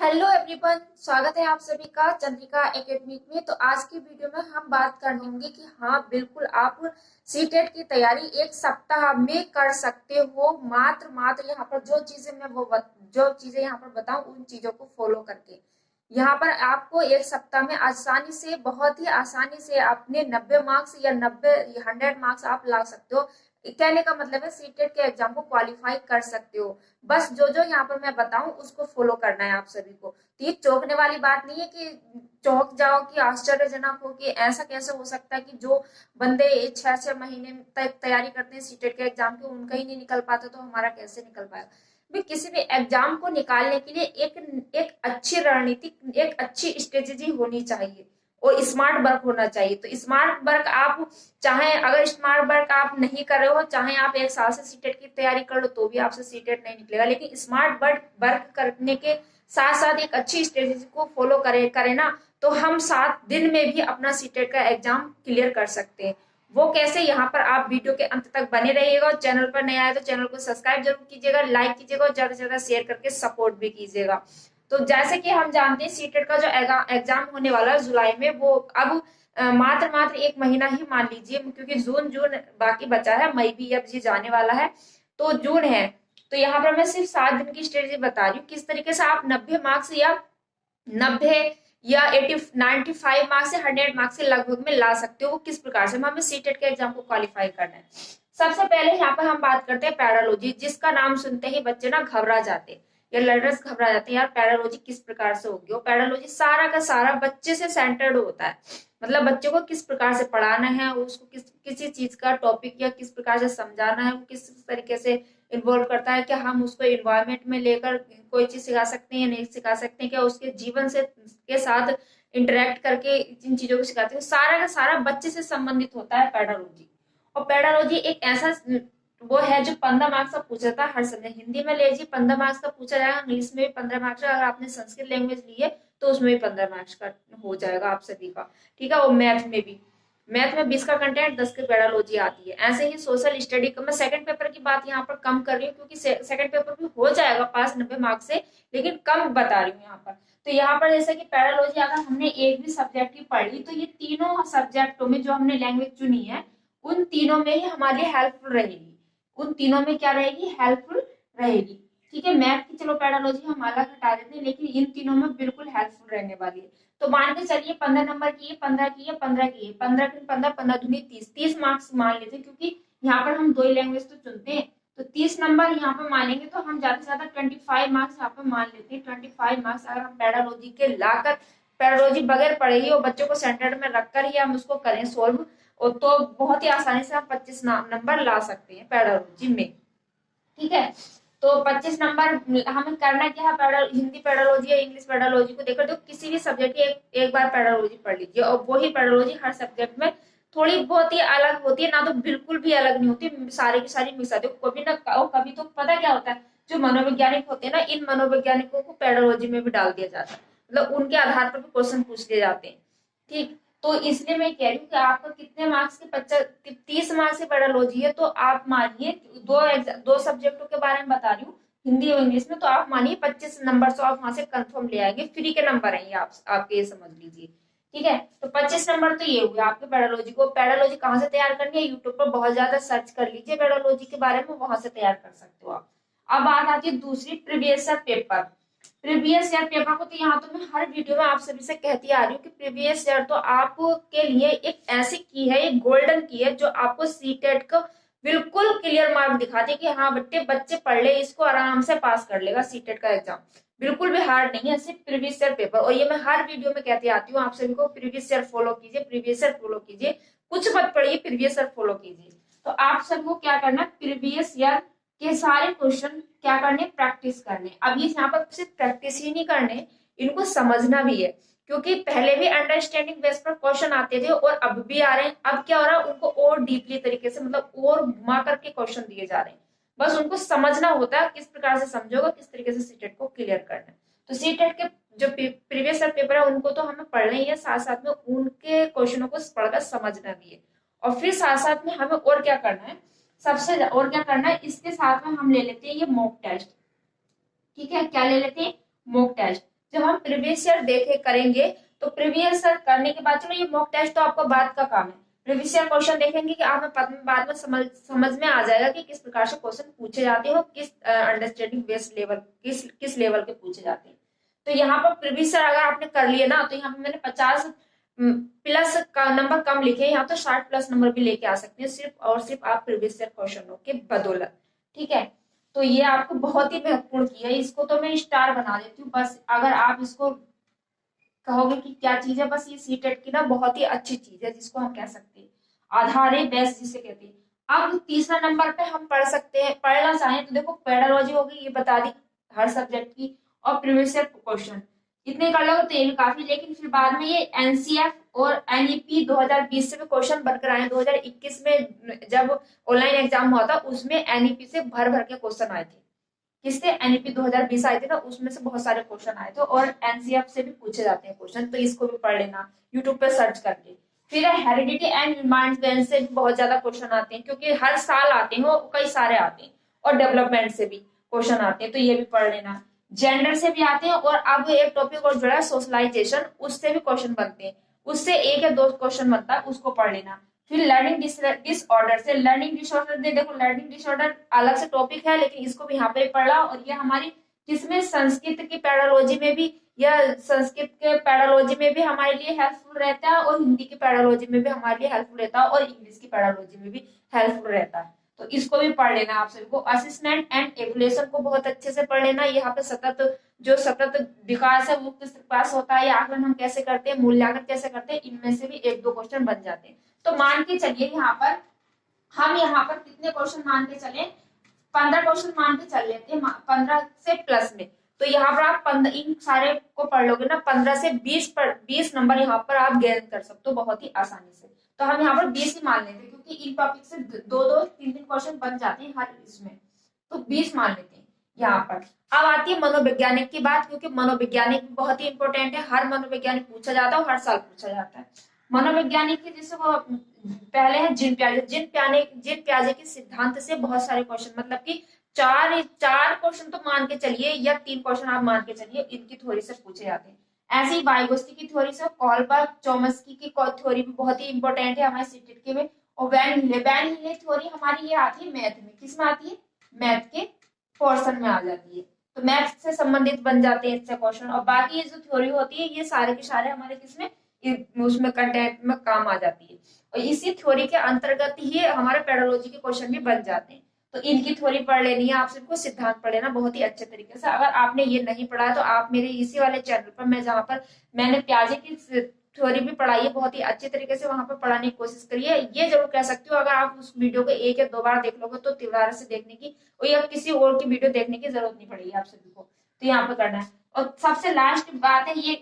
Hello everyone, स्वागत है आप सभी का चंद्रिका एकेडमिक में। तो आज की वीडियो में हम बात करेंगे कि हाँ बिल्कुल आप सीटेट की तैयारी एक सप्ताह में कर सकते हो। मात्र मात्र यहाँ पर जो चीजें यहाँ पर बताऊं उन चीजों को फॉलो करके यहाँ पर आपको एक सप्ताह में आसानी से, बहुत ही आसानी से अपने 90 मार्क्स या 100 मार्क्स आप ला सकते हो। कहने का मतलब है सीटेट के एग्जाम को क्वालिफाई कर सकते हो। बस जो जो यहाँ पर मैं बताऊं उसको फॉलो करना है आप सभी को। तो ये चौंकने वाली बात नहीं है कि चौंक जाओ कि आश्चर्यजनक हो कि ऐसा कैसे हो सकता है कि जो बंदे 6-6 महीने तक तैयारी करते हैं सीटेट के एग्जाम की उनका ही नहीं निकल पाता, तो हमारा कैसे निकल पाएगा। भी किसी भी एग्जाम को निकालने के लिए एक एक अच्छी रणनीति, एक अच्छी स्ट्रेटेजी होनी चाहिए और स्मार्ट वर्क होना चाहिए। तो स्मार्ट वर्क आप चाहे, अगर स्मार्ट वर्क आप नहीं कर रहे हो, चाहे आप एक साल से सीटेट की तैयारी कर लो तो भी आपसे सीटेट नहीं निकलेगा। लेकिन स्मार्ट वर्क करने के साथ साथ एक अच्छी स्ट्रेटेजी को फॉलो करे ना, तो हम 7 दिन में भी अपना सीटेट का एग्जाम क्लियर कर सकते हैं। वो कैसे, यहाँ पर आप वीडियो के अंत तक बने रहिएगा। और चैनल पर नया है तो चैनल को सब्सक्राइब जरूर कीजिएगा, लाइक कीजिएगा और ज्यादा से ज्यादा शेयर करके सपोर्ट भी कीजिएगा। तो जैसे कि हम जानते हैं सीटेट का जो एग्जाम होने वाला है जुलाई में, वो अब मात्र मात्र 1 महीना ही मान लीजिए, क्योंकि जून जून बाकी बचा है, मई भी अब ये जाने वाला है, तो जून है। तो यहाँ पर मैं सिर्फ 7 दिन की स्ट्रेटेजी बता रही हूँ किस तरीके से आप 90 मार्क्स या 90 या 95 मार्क्स से 100 मार्क्स के लगभग में ला सकते हो। वो किस प्रकार से हमें सीटेट के एग्जाम को क्वालिफाई करना है। सबसे पहले यहाँ पर हम बात करते हैं पैरालॉजी, जिसका नाम सुनते ही बच्चे ना घबरा जाते हैं या लर्नर्स घबरा जाते हैं, यार पैरालॉजी किस प्रकार से होगी। और पैरालॉजी सारा का सारा बच्चे से सेंटर्ड होता है। मतलब बच्चे को किस प्रकार से पढ़ाना है, उसको किसी चीज का टॉपिक या किस प्रकार से समझाना है, वो किस तरीके से इन्वॉल्व करता है। क्या हम उसको इन्वायरमेंट में लेकर कोई चीज सिखा सकते हैं या नहीं सिखा सकते हैं, क्या उसके जीवन से के साथ इंटरेक्ट करके जिन चीजों को सिखाते हैं, सारा का सारा बच्चे से संबंधित होता है पेडागोजी। और पेडागोजी एक ऐसा वो है जो 15 मार्क्स का पूछा जाता है हर समय। हिंदी में लीजिए 15 मार्क्स का पूछा जाएगा, इंग्लिश में भी 15 मार्क्स का, अगर आपने संस्कृत लैंग्वेज ली है तो उसमें भी 15 मार्क्स का हो जाएगा आप सभी का। ठीक है, और मैथ में भी, मैथ में 20 का कंटेंट, 10 की पेडालॉजी आती है। ऐसे ही सोशल स्टडी का, मैं सेकंड पेपर की बात यहाँ पर कम कर रही हूँ क्योंकि सेकंड पेपर भी हो जाएगा पास 90 मार्क्स से, लेकिन कम बता रही हूँ यहाँ पर। तो यहाँ पर जैसे कि पैरालॉजी अगर हमने एक भी सब्जेक्ट की पढ़ी, तो ये तीनों सब्जेक्टों में जो हमने लैंग्वेज चुनी है उन तीनों में ही हमारे लिए हेल्पफुल रहेगी। उन तीनों में क्या रहेगी, हेल्पफुल रहेगी। ठीक है, मैथ की चलो पैरालॉजी हम अलग हटा देते हैं, लेकिन इन तीनों में बिल्कुल हेल्पफुल रहने वाली है। तो मान के चलिए 15 नंबर की है, 15 की है, 15 की है, 15 की 15, 15 दूनी 30, 30 मार्क्स मान लेते हैं, क्योंकि यहाँ पर हम दो ही लैंग्वेज तो चुनते हैं। तो 30 नंबर यहाँ पर मानेंगे तो हम ज्यादा से ज्यादा 25 मार्क्स यहाँ पर मान लेते हैं। 25 मार्क्स अगर हम पैरालॉजी के लाकर, पैरालॉजी बगैर पढ़े ही और बच्चों को सेंटर में रखकर ही हम उसको करें सोल्व, और तो बहुत ही आसानी से हम 25 नंबर ला सकते हैं पैरालॉजी में। ठीक है, तो 25 नंबर हमें करना क्या है, हिंदी पेडालॉजी या इंग्लिश पेडालॉजी को देखकर, तो किसी भी सब्जेक्ट की एक बार पेडालॉजी पढ़ लीजिए। और वही पेडालॉजी हर सब्जेक्ट में थोड़ी बहुत ही अलग होती है ना, तो बिल्कुल भी अलग नहीं होती, सारी की सारी मिक्स आती है। कभी ना कभी तो पता क्या होता है, जो मनोवैज्ञानिक होते हैं ना, इन मनोवैज्ञानिकों को पेडालॉजी में भी डाल दिया जाता है, मतलब उनके आधार पर भी क्वेश्चन पूछ लिए जाते हैं। ठीक, तो इसलिए मैं कह रही हूँ कि आपका कितने मार्क्स के 30 मार्क्स की पेडालॉजी है, तो आप मानिए दो सब्जेक्टों के बारे में बता रही हूँ, हिंदी और इंग्लिश में, तो आप मानिए 25 नंबर तो आप वहां से कंफर्म ले आएंगे। फ्री के नंबर है ये, आपके ये समझ लीजिए। ठीक है, तो 25 नंबर तो ये हुए आपके पेडालॉजी को। पेडालॉजी कहाँ से तैयार करनी है, यूट्यूब पर बहुत ज्यादा सर्च कर लीजिए पेडालॉजी के बारे में, वहां से तैयार कर सकते हो आप। अब बात आती है दूसरी, previous paper. Previous year paper को तो यहाँ तो मैं हर वीडियो में आप सभी से कहती आ रही हूँ कि प्रीवियस ईयर तो आपके लिए एक ऐसी की है, एक गोल्डन की है, जो आपको सीटेट को बिल्कुल क्लियर मार्क दिखाती है कि हाँ बच्चे बच्चे पढ़ ले, इसको आराम से पास कर लेगा सीटेट का एग्जाम। बिल्कुल भी हार्ड नहीं है, सिर्फ प्रीवियस ईयर पेपर। और ये मैं हर वीडियो में कहती आती हूँ आप सभी को, प्रीवियस ईयर फॉलो कीजिए, प्रीवियस ईयर फॉलो कीजिए, कुछ मत पढ़िए, प्रीवियस ईयर फॉलो कीजिए। तो आप सबको क्या करना है, प्रीवियस ईयर के सारे क्वेश्चन क्या करने, प्रैक्टिस करने। अब ये यहाँ पर सिर्फ प्रैक्टिस ही नहीं करने, इनको समझना भी है, क्योंकि पहले भी अंडरस्टैंडिंग बेस पर क्वेश्चन आते थे और अब भी आ रहे हैं। अब क्या हो रहा है, उनको और डीपली तरीके से, मतलब और घुमा करके क्वेश्चन दिए जा रहे हैं। बस उनको समझना होता है, किस प्रकार से समझोगे, किस तरीके से सीटेट को क्लियर करना है। तो सीटेट के जो प्रीवियस ईयर पेपर है उनको तो हमें पढ़ना ही है, साथ साथ में उनके क्वेश्चनों को पढ़कर समझना भी है। और फिर साथ साथ में हमें और क्या करना है, और क्या करना है, इसके साथ में हम ले लेते हैं ये मॉक टेस्ट। ठीक है, क्या ले लेते हैं, मॉक टेस्ट। जो हम प्रीवियस ईयर देखे करेंगे, तो प्रीवियस ईयर करने के बाद, चलो ये मॉक टेस्ट तो आपको बाद का काम है, प्रीवियस ईयर क्वेश्चन देखेंगे कि आप बाद में समझ में आ जाएगा कि किस प्रकार से क्वेश्चन पूछे जाते हैं, किस अंडरस्टैंडिंग बेस्ड लेवल, किस लेवल के पूछे जाते हैं। तो यहाँ पर प्रीवियस ईयर अगर आपने कर लिए ना, तो यहाँ पे मैंने 50 प्लस का नंबर कम लिखे, यहाँ तो 60 प्लस नंबर भी लेके आ सकते हैं, सिर्फ और सिर्फ आप प्रीवियस ईयर क्वेश्चनों के बदौलत। ठीक है, तो ये आपको बहुत ही महत्वपूर्ण की है, इसको तो मैं स्टार बना देती हूँ बस। अगर आप इसको कहोगे कि क्या चीज है, बस ये सीटेट की ना बहुत ही अच्छी चीज है, जिसको हम कह सकते हैं आधार बेस जिसे कहते हैं। अब तीसरा नंबर पे हम पढ़ सकते हैं, पढ़ना चाहें तो देखो पेडालॉजी होगी, ये बता दी हर सब्जेक्ट की, और प्रीवियस ईयर क्वेश्चन इतने कर लोगे तो ये भी काफी। लेकिन फिर बाद में ये एनसीएफ और एनईपी 2020 से भी क्वेश्चन बनकर आए। 2021 में जब ऑनलाइन एग्जाम हुआ था, उसमें एनईपी से भर भर के क्वेश्चन आए थे। किससे? एनईपी 2020 आए थे ना, उसमें से बहुत सारे क्वेश्चन आए थे, और एनसीएफ से भी पूछे जाते हैं क्वेश्चन, तो इसको भी पढ़ लेना, यूट्यूब पे सर्च करके। फिर हेरिडिटी एंड इन्वायरमेंट से भी बहुत ज्यादा क्वेश्चन आते हैं, क्योंकि हर साल आते हैं, और कई सारे आते हैं, और डेवलपमेंट से भी क्वेश्चन आते हैं, तो ये भी पढ़ लेना। जेंडर से भी आते हैं, और अब एक टॉपिक और जुड़ा है सोशलाइजेशन, उससे भी क्वेश्चन बनते हैं, उससे 1 या 2 क्वेश्चन बनता है, उसको पढ़ लेना। फिर लर्निंग डिसऑर्डर से, लर्निंग डिसऑर्डर दे, देखो लर्निंग डिसऑर्डर अलग से टॉपिक है, लेकिन इसको भी यहाँ पे पढ़ा, और ये हमारी किसमें, संस्कृत की पैडालॉजी में भी, या संस्कृत के पैडालॉजी में भी हमारे लिए हेल्पफुल रहता है, और हिंदी की पैडालॉजी में भी हमारे लिए हेल्पफुल रहता है, और इंग्लिश की पैडालॉजी में भी हेल्पफुल रहता है, तो इसको भी पढ़ लेना आप सभी को। असिस्टेंट एंड एवुलेशन को बहुत अच्छे से पढ़ लेना। यहाँ पे सतत विकास है वो किस प्रकार से होता है, या आकलन हम कैसे करते हैं, मूल्यांकन कैसे करते हैं, इनमें से भी 1-2 क्वेश्चन बन जाते हैं। तो मान के चलिए हम यहाँ पर कितने क्वेश्चन मान के चले, 15 क्वेश्चन मान के चल लेते हैं, 15 से प्लस में। तो यहाँ पर आप 15 इन सारे को पढ़ लोगे ना, 15 से 20 नंबर यहाँ पर आप गेन कर सकते हो बहुत ही आसानी से। तो हम यहाँ पर 20 ही मान लेते हैं, क्योंकि इन टॉपिक से 2-2, 3-3 क्वेश्चन बन जाते हैं हर इसमें, तो 20 मान लेते हैं यहाँ पर। अब आती है मनोवैज्ञानिक की बात, क्योंकि मनोवैज्ञानिक बहुत ही इंपॉर्टेंट है, हर मनोवैज्ञानिक पूछा जाता है, हर साल पूछा जाता है। मनोवैज्ञानिक के जैसे वो पहले है जिन प्याजे के सिद्धांत से बहुत सारे क्वेश्चन, मतलब कि चार क्वेश्चन तो मान के चलिए, या 3 क्वेश्चन आप मान के चलिए, इनकी थ्योरी से पूछे जाते हैं। ऐसे ही वाइगोत्स्की की थ्योरी से, कोलबर्ग चोम्स्की की थ्योरी भी बहुत ही इंपॉर्टेंट है हमारे सीटेट के में। और वैन हिले थ्योरी हमारी ये आती है मैथ में, किसमें आती है, मैथ के पोर्शन में आ जाती है, तो मैथ से संबंधित बन जाते हैं इससे क्वेश्चन। और बाकी ये जो थ्योरी होती है, ये सारे के सारे हमारे किसमें, उसमें कंटेंट में काम आ जाती है, और इसी थ्योरी के अंतर्गत ही हमारे पेडोलॉजी के क्वेश्चन भी बन जाते हैं। तो इनकी थ्योरी पढ़ लेनी है आप सबको, सिद्धांत पढ़ लेना बहुत ही अच्छे तरीके से। अगर आपने ये नहीं पढ़ा है, तो आप मेरे इसी वाले चैनल पर, मैं जहाँ पर मैंने प्याजे की थ्योरी भी पढ़ाई है बहुत ही अच्छे तरीके से, वहां पर पढ़ाने की कोशिश करिए। ये जरूर कह सकती हूँ, अगर आप उस वीडियो को 1 या 2 बार देख लोगे, तो दोबारा से देखने की या किसी और की वीडियो देखने की जरूरत नहीं पड़ेगी आप सभी को, तो यहाँ पर करना है। और सबसे लास्ट बात है ये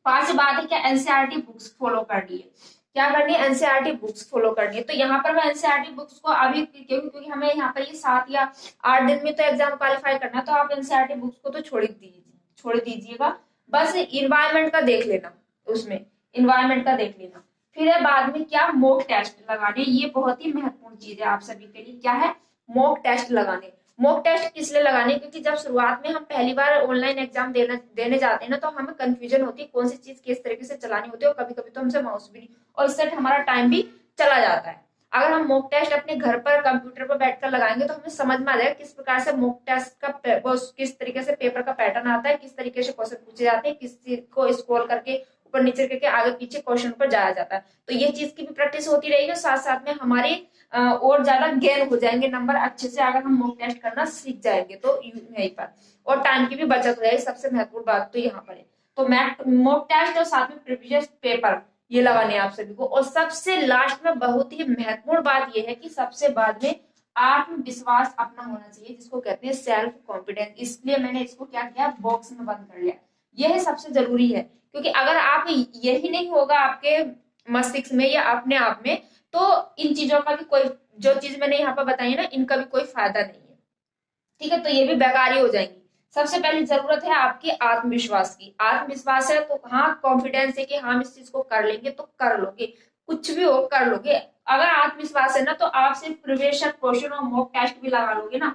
5 बात है, क्या एनसीईआरटी बुक्स फॉलो करनी है, क्या करनी है, एनसीईआरटी बुक्स फॉलो करनी है। तो यहाँ पर मैं एनसीईआरटी बुक्स को अभी क्योंकि हमें यहाँ पर ये 7 या 8 दिन में तो एग्जाम क्वालिफाई करना है, तो आप एनसीईआरटी बुक्स को तो छोड़ दीजिएगा, बस इन्वायरमेंट का देख लेना, उसमें इन्वायरमेंट का देख लेना। फिर है बाद में क्या, मॉक टेस्ट लगाने, ये बहुत ही महत्वपूर्ण चीज है आप सभी के लिए। क्या है, मॉक टेस्ट लगाने। मॉक टेस्ट किस लिए लगाने, क्योंकि जब शुरुआत में हम पहली बार ऑनलाइन एग्जाम देने जाते हैं ना, तो हमें कंफ्यूजन होती है कौन सी चीज किस तरीके से चलानी होती है, और कभी कभी तो हमसे माउस भी नहीं, और इससे हमारा टाइम भी चला जाता है। अगर हम मॉक टेस्ट अपने घर पर कंप्यूटर पर बैठकर लगाएंगे, तो हमें समझ में आ जाएगा किस प्रकार से मॉक टेस्ट का किस तरीके से पेपर का पैटर्न आता है, किस तरीके से क्वेश्चन पूछे जाते हैं, किस चीज को स्क्रॉल करके ऊपर नीचे करके आगे पीछे क्वेश्चन पर जाया जाता है। तो ये चीज की भी प्रैक्टिस होती रहेगी, साथ साथ में हमारे और ज्यादा गेन हो जाएंगे नंबर अच्छे से, अगर हम मॉक टेस्ट करना सीख जाएंगे तो यहीं पर, और टाइम की भी बचत हो जाएगी। सबसे महत्वपूर्ण बात तो यहाँ पर है। तो मॉक टेस्ट और साथ में प्रीवियस पेपर ये लगाने हैं आप सभी को। और सबसे लास्ट में बहुत ही महत्वपूर्ण बात यह है कि सबसे बाद में आत्मविश्वास अपना होना चाहिए, जिसको कहते हैं सेल्फ कॉन्फिडेंस। इसलिए मैंने इसको क्या किया, बॉक्स में बंद कर लिया। यह सबसे जरूरी है, क्योंकि अगर आप यही नहीं होगा आपके मस्तिष्क में या अपने आप में, तो इन चीजों का भी कोई, जो चीज मैंने यहाँ पर बताई है ना, इनका भी कोई फायदा नहीं है। ठीक है, तो ये भी बेकार ही हो जाएंगी। सबसे पहली जरूरत है आपकी आत्मविश्वास की। आत्मविश्वास है तो हाँ, कॉन्फिडेंस है कि हम इस चीज को कर लेंगे, तो कर लोगे, कुछ भी हो कर लोगे। अगर आत्मविश्वास है ना, तो आप सिर्फ प्रीवियस क्वेश्चन और मॉक टेस्ट भी लगा लोगे ना,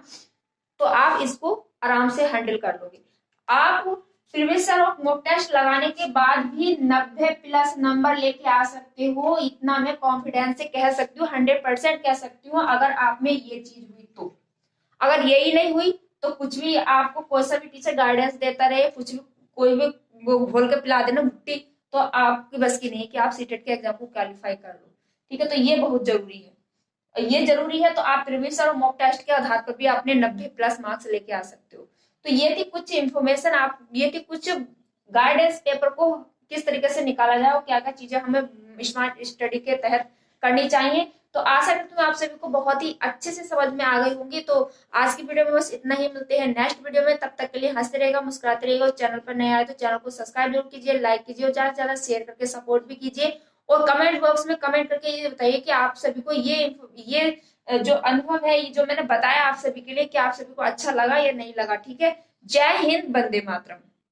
तो आप इसको आराम से हैंडल कर लोगे। आप प्रीवियस ईयर और मॉक टेस्ट लगाने के बाद भी 90+ नंबर लेके आ सकते हो, इतना मैं कॉन्फिडेंस से कह सकती हूँ, 100% कह सकती हूँ। अगर आप में ये चीज हुई तो, अगर यही नहीं हुई तो कुछ भी आपको कोई सा भी टीचर गाइडेंस देता रहे, कुछ भी कोई भी वो घोल के पिला देना भुट्टी, तो आपकी बस की नहीं कि आप सीटेट के एग्जाम को क्वालिफाई कर लो। ठीक है, तो ये बहुत जरूरी है। ये जरूरी है तो आप प्रीवियस और मॉक टेस्ट के आधार पर भी अपने 90+ मार्क्स लेके आ सकते हो। तो ये थी कुछ इन्फॉर्मेशन, आप ये थी कुछ गाइडेंस पेपर को किस तरीके से निकाला जाए और क्या क्या चीजें हमें स्मार्ट स्टडी के तहत करनी चाहिए। तो आशा करती हूँ आप सभी को बहुत ही अच्छे से समझ में आ गई होंगी। तो आज की वीडियो में बस इतना ही, मिलते हैं नेक्स्ट वीडियो में, तब तक के लिए हंसते रहेगा, मुस्कुराते रहेगा, और चैनल पर नए आए तो चैनल को सब्सक्राइब जरूर कीजिए, लाइक कीजिए और ज्यादा से ज्यादा शेयर करके सपोर्ट भी कीजिए। और कमेंट बॉक्स में कमेंट करके ये बताइए कि आप सभी को ये जो अनुभव है, ये जो मैंने बताया आप सभी के लिए, कि आप सभी को अच्छा लगा या नहीं लगा। ठीक है, जय हिंद, वंदे मातरम।